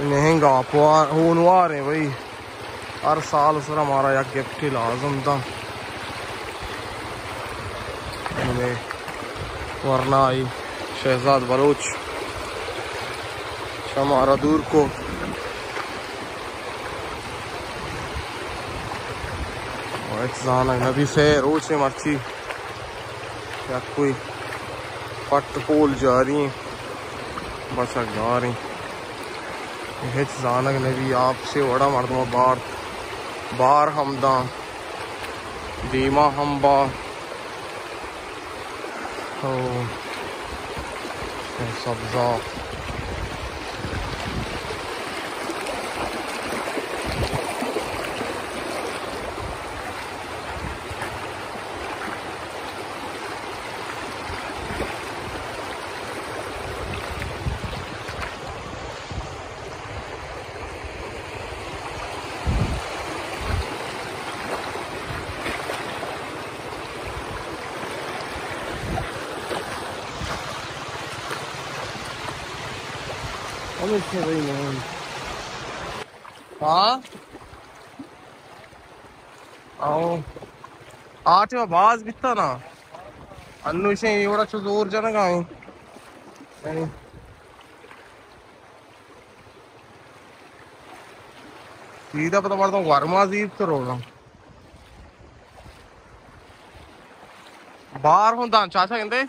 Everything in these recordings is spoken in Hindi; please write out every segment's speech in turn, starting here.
नहंगा होनवार है भाई। हर साल सर हमारा यह गिफ्ट ही लाजम था वरना आई शहजाद बलोच हमारा दूर को नबी से रोज से मर्ची या कोई पट पोल जा रही बस जा रही जानक नबी आपसे बड़ा मरदमा बार हमदा दीमा हम्बा सब्जा हाँ आठ आवाज बिता ना अन्नुशे एवढा जोर जनक आहे सीधा पता पड़ता हूँ वर्मा जीत करोगा बाहर हूँ चाचा कहते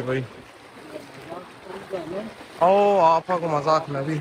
भाई ओ आपा को मजाक न भी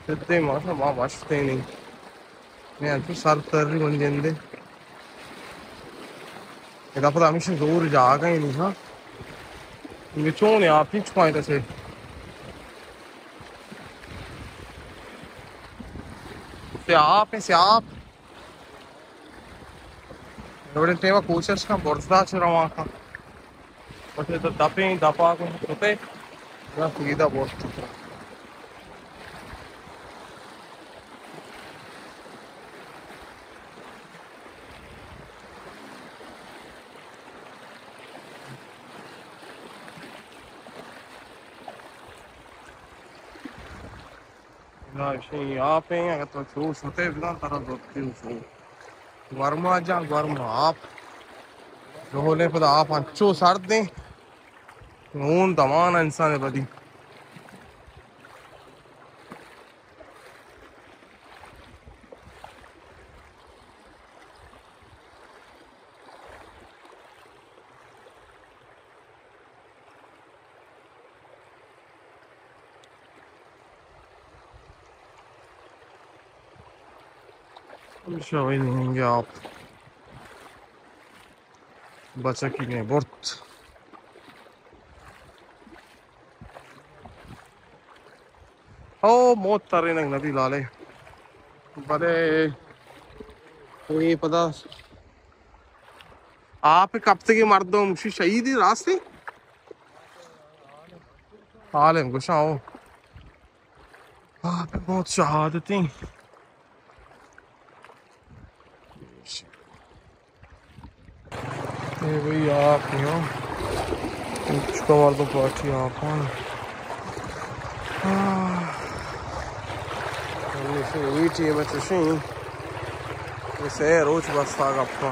सिद्धे मासा मां बचते नहीं मैं तो सर तर बन जेंदे इधर पर हमेशा दूर जागा ही नहीं हाँ ये चोने आप पिच पॉइंट से आप एवढे तेव्हा कोचर्स का बोर्डदाच रवा का बटे तो दपे दपा को होते ना सीधा बोर्ड ना यहाँ पे अगर तो शूज होते बिना तरह दोस्ती वर्मा जा वर्मा आप रोले पर आप अच्छो सर दें नून तमान इंसान बदी वही नहीं आप बचा की नहीं बहुत ओ मौत तारे नग नबी लाले बड़े कोई पता आप कब तक ये मर्द हो मुझे शहीद ही रास्ते हाल है कुछ आओ आप बहुत शहादतें भाई आप कमर तो पार्टी आप वीटी बच्चे से रोज बस्ता आपका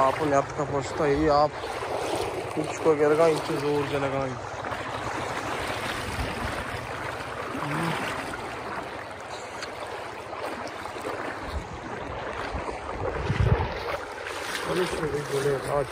आप नत का पछता ही आप कुछ को गिरगा इंच जोर जनेगा Alışveriş böyle aç.